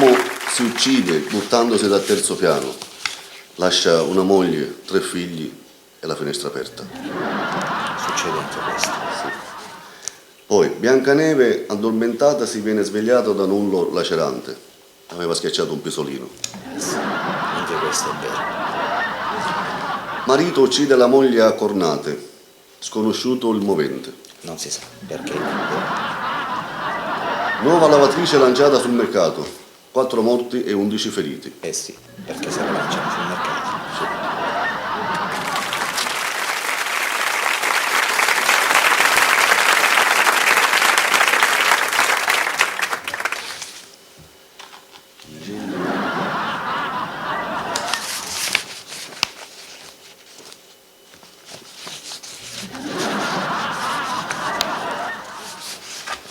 uomo si uccide buttandosi dal terzo piano, lascia una moglie, 3 figli e la finestra aperta. Succede anche questo. Sì. Poi Biancaneve, addormentata, si viene svegliata da un urlo lacerante. Aveva schiacciato un pisolino. Sì, anche questo è vero. Marito uccide la moglie a cornate. Sconosciuto il movente. Non si sa perché. Nuova lavatrice lanciata sul mercato. 4 morti e 11 feriti. Eh sì, perché se la lanciano sul mercato.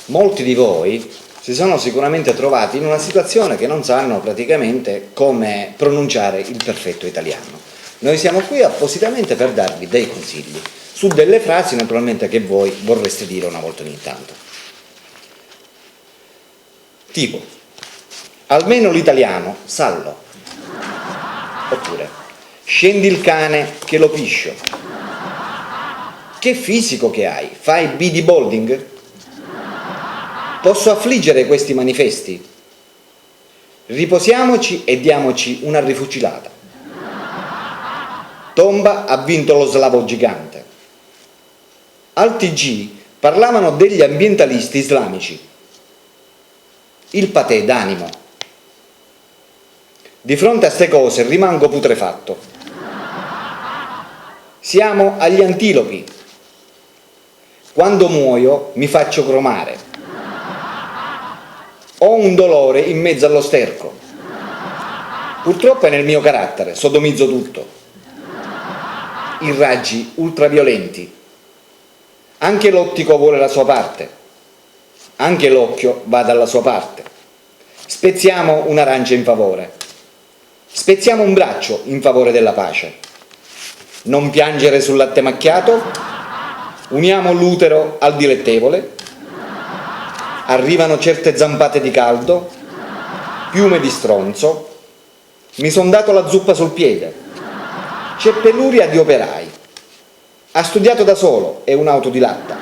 Molti di voi si sono sicuramente trovati in una situazione che non sanno praticamente come pronunciare il perfetto italiano. Noi siamo qui appositamente per darvi dei consigli su delle frasi naturalmente che voi vorreste dire una volta ogni tanto. Tipo, almeno l'italiano sallo. Oppure, scendi il cane che lo piscio. Che fisico che hai? Fai bodybuilding? Posso affliggere questi manifesti? Riposiamoci e diamoci una rifucilata. Tomba ha vinto lo slavo gigante. Al TG parlavano degli ambientalisti islamici. Il patè d'animo. Di fronte a ste cose rimango putrefatto. Siamo agli antilopi. Quando muoio mi faccio cromare. Ho un dolore in mezzo allo sterco. Purtroppo è nel mio carattere, sodomizzo tutto. I raggi ultraviolenti. Anche l'ottico vuole la sua parte. Anche l'occhio va dalla sua parte. Spezziamo un'arancia in favore. Spezziamo un braccio in favore della pace. Non piangere sul latte macchiato. Uniamo l'utero al dilettevole. Arrivano certe zampate di caldo, piume di stronzo, mi son dato la zuppa sul piede, c'è peluria di operai, ha studiato da solo, è un autodidatta,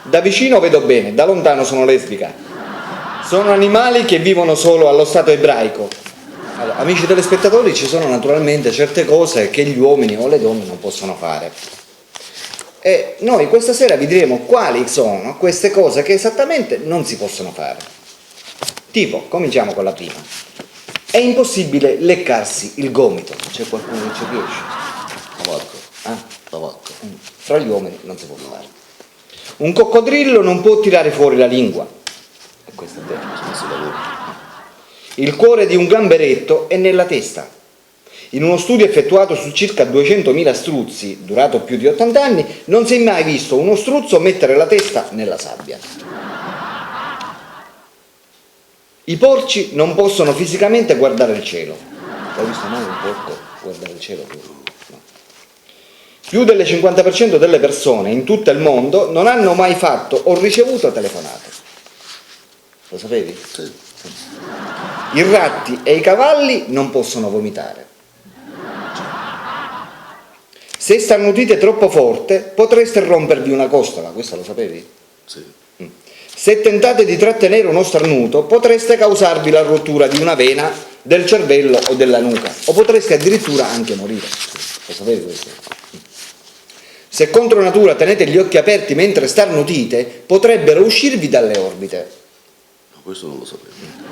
da vicino vedo bene, da lontano sono lesbica, sono animali che vivono solo allo stato ebraico. Allora, amici telespettatori, ci sono naturalmente certe cose che gli uomini o le donne non possono fare. E noi questa sera vi diremo quali sono queste cose che esattamente non si possono fare. Tipo, cominciamo con la prima. È impossibile leccarsi il gomito. C'è qualcuno che ci riesce? Tabacco. Tabacco. Fra gli uomini non si può fare. Un coccodrillo non può tirare fuori la lingua. E questo è vero. Il cuore di un gamberetto è nella testa. In uno studio effettuato su circa 200.000 struzzi, durato più di 80 anni, non si è mai visto uno struzzo mettere la testa nella sabbia. I porci non possono fisicamente guardare il cielo. Hai visto mai un porco guardare il cielo? No. Più del 50% delle persone in tutto il mondo non hanno mai fatto o ricevuto telefonate. Lo sapevi? Sì. I ratti e i cavalli non possono vomitare. Se starnutite troppo forte potreste rompervi una costola, questo lo sapevi? Sì. Se tentate di trattenere uno starnuto potreste causarvi la rottura di una vena del cervello o della nuca, o potreste addirittura anche morire. Lo sapevi questo? Se contro natura tenete gli occhi aperti mentre starnutite, potrebbero uscirvi dalle orbite. No, questo non lo sapevo.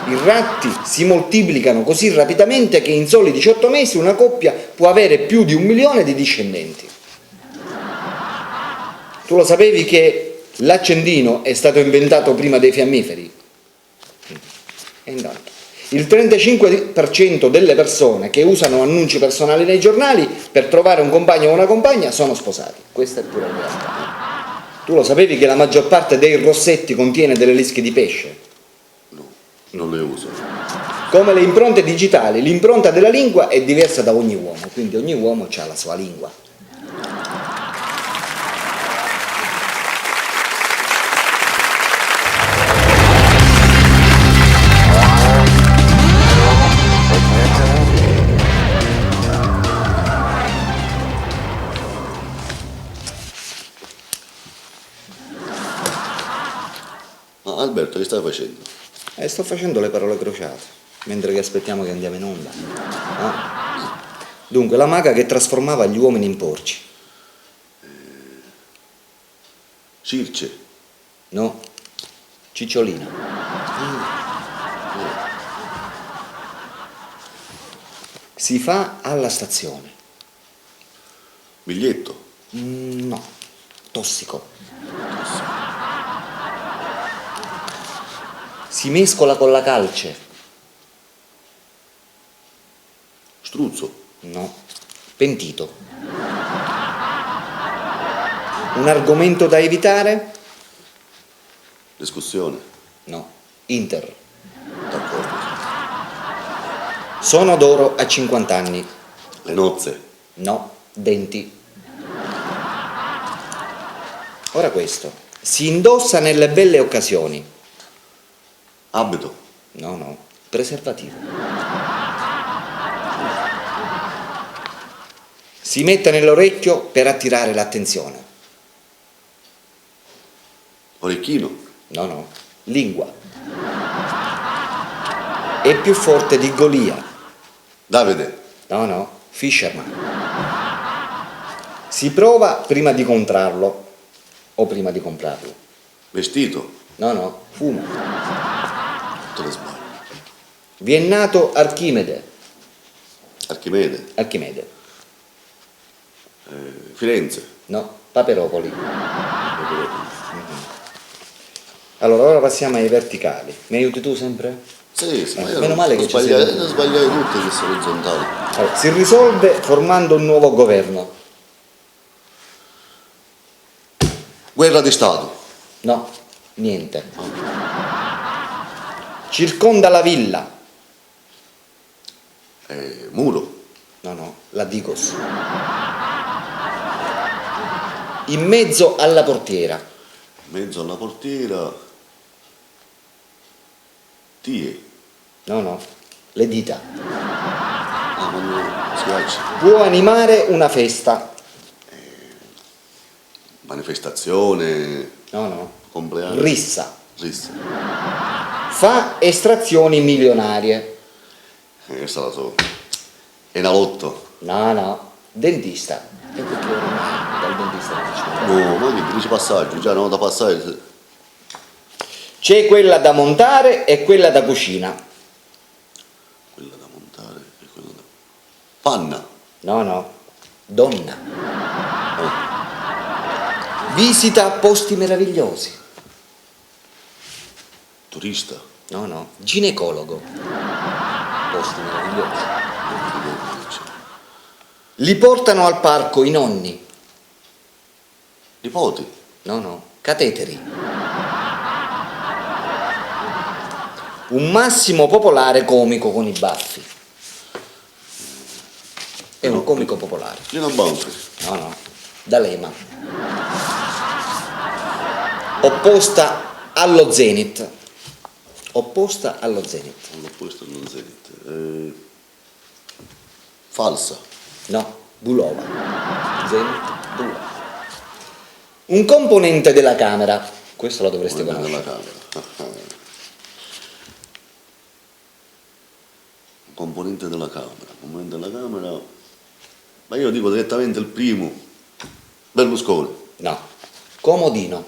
I ratti si moltiplicano così rapidamente che in soli 18 mesi una coppia può avere più di 1 milione di discendenti. Tu lo sapevi che l'accendino è stato inventato prima dei fiammiferi? E intanto, il 35% delle persone che usano annunci personali nei giornali per trovare un compagno o una compagna sono sposati. Questa è pure la realtà. Tu lo sapevi che la maggior parte dei rossetti contiene delle lische di pesce? Non le uso. Come le impronte digitali, l'impronta della lingua è diversa da ogni uomo, quindi ogni uomo ha la sua lingua. Che stai facendo? Sto facendo le parole crociate, mentre che aspettiamo che andiamo in onda. Dunque, la maga che trasformava gli uomini in porci. Circe. No, Cicciolina. Si fa alla stazione. Biglietto. No, tossico. Si mescola con la calce. Struzzo. No, pentito. Un argomento da evitare? Discussione. No, Inter. D'accordo. Sono d'oro a 50 anni. Le nozze. No, denti. Ora questo. Si indossa nelle belle occasioni. Abito. No, preservativo. Si mette nell'orecchio per attirare l'attenzione. Orecchino. No, lingua. È più forte di Golia. Davide. No, Fisherman. Si prova prima di comprarlo o prima di comprarlo. Vestito. No, fumo. Te le sbagli. Vi è nato Archimede. Archimede. Firenze. No, Paperopoli. Allora, ora passiamo ai verticali. Mi aiuti tu sempre? Sì, ma io meno male che ci sbagliai, sei tu. sbagliai tutte queste orizzontali. Allora, si risolve formando un nuovo governo. Guerra di Stato. No, niente. Circonda la villa. Muro. No, la Digos. In mezzo alla portiera. In mezzo alla portiera. Tie. No, le dita. Quando schiacci. Può animare una festa. Manifestazione. No, Compleanno. rissa. Rissa. Fa estrazioni milionarie. Questa la so. Enalotto. No, dentista. E perché ormai dal dentista non c'è. No, ma che dici passaggio? Già no, da passare. C'è quella da montare e quella da cucina. Quella da montare e quella da... Panna. No, donna. Visita posti meravigliosi. Turista. No, ginecologo. Posti meravigliosi. Li portano al parco i nonni. Nipoti. No, cateteri. Un massimo popolare comico con i baffi. È un comico popolare. Lino Banfi. No, D'Alema. Opposta allo Zenit. L'opposto non Zenit. Falsa. No, Bulova. Zenit, Bulova. Un componente della Camera. Questo lo dovreste Della conoscere. Camera. Componente della Camera. Ma io dico direttamente il primo. Berlusconi. No, Comodino.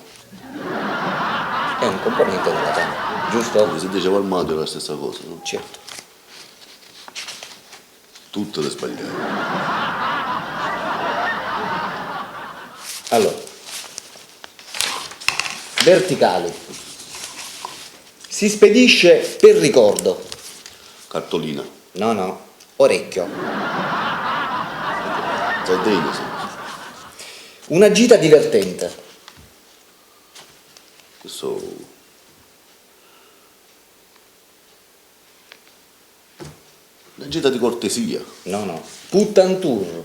È un componente della Camera, giusto? Se diceva Armadio è la stessa cosa, no? Certo. Tutte le sbagliate. Allora, verticali. Si spedisce per ricordo. Cartolina. No, orecchio. Sardegna, sì. Una gita divertente. Questo... Una gita di cortesia. No, Puttantour.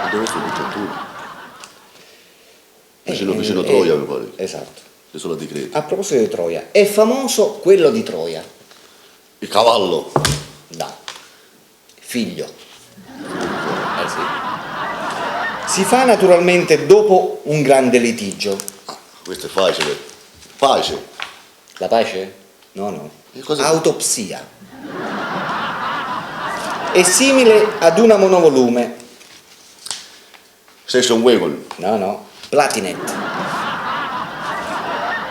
E dove sto Puttantour? Vicino Troia, mi pare. Esatto. L'isola di Creta. A proposito di Troia, è famoso quello di Troia. Il cavallo. No. Figlio. Sì. Si fa naturalmente dopo un grande litigio. Questo è facile. Pace. La pace? No. E cos'è? Autopsia. È simile ad una monovolume. Station Wagon. No. Platinet.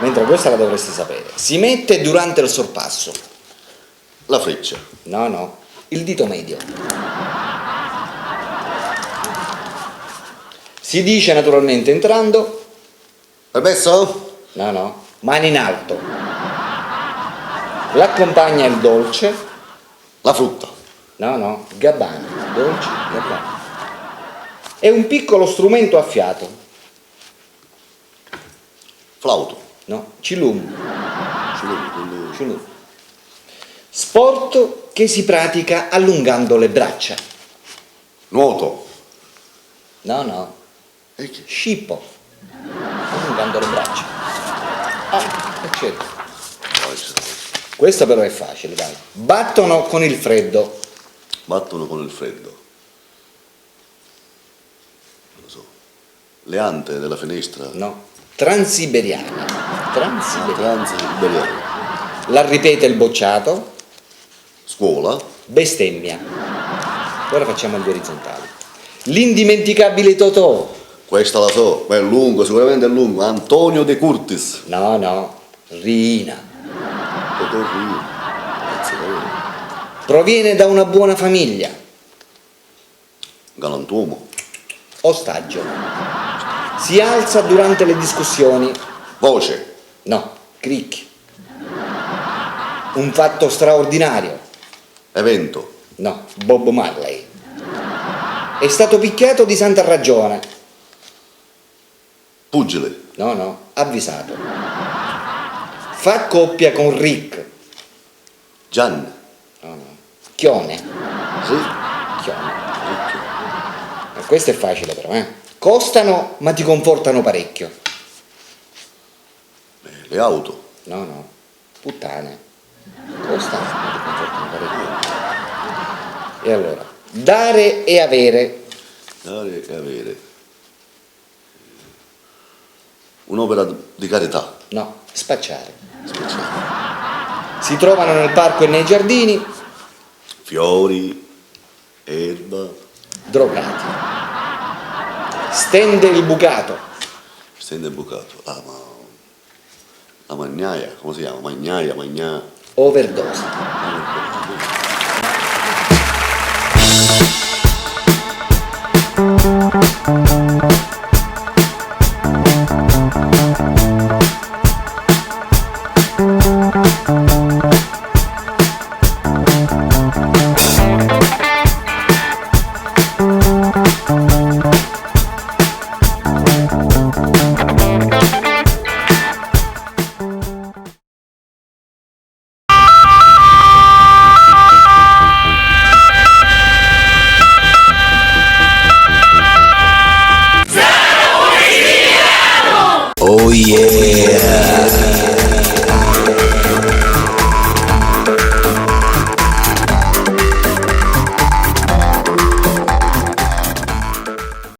Mentre questa la dovresti sapere. Si mette durante il sorpasso. La freccia. No. Il dito medio. Si dice naturalmente entrando. Permesso? No. Mani in alto. L'accompagna il dolce. La frutta. No. Gabbana. Dolce, gabbana. È un piccolo strumento a fiato. Flauto. No. Cilum. Quello- Sport che si pratica allungando le braccia. Nuoto. No. E che? Scippo. Allungando le braccia. Certo. Questo però è facile, dai. Battono con il freddo. Battono con il freddo. Non lo so. Le ante della finestra. No. Transiberiana. Transiberiano. La ripete il bocciato. Scuola. Bestemmia. Ora facciamo gli orizzontali. L'indimenticabile Totò. Questa la so, ma è lungo, sicuramente è lungo. Antonio De Curtis. No. Rina. Totò Rio. Proviene da una buona famiglia. Galantuomo. Ostaggio. Si alza durante le discussioni. Voce. No. Cricchi. Un fatto straordinario. Evento. No. Bob Marley. È stato picchiato di santa ragione. Pugile. No. Avvisato. Fa coppia con Rick. Gian. No. Chione. Sì. Chione. Questo è facile però, Costano ma ti confortano parecchio. Le auto. No. Puttane. Costano ma ti confortano parecchio. E allora, dare e avere. Dare e avere. Un'opera di carità. No, spacciare. Si trovano nel parco e nei giardini. Fiori. Erba. Drogati. Stende il bucato. Stende bucato. La magnaia. Come si chiama? Magna. Overdose. Oh yeah!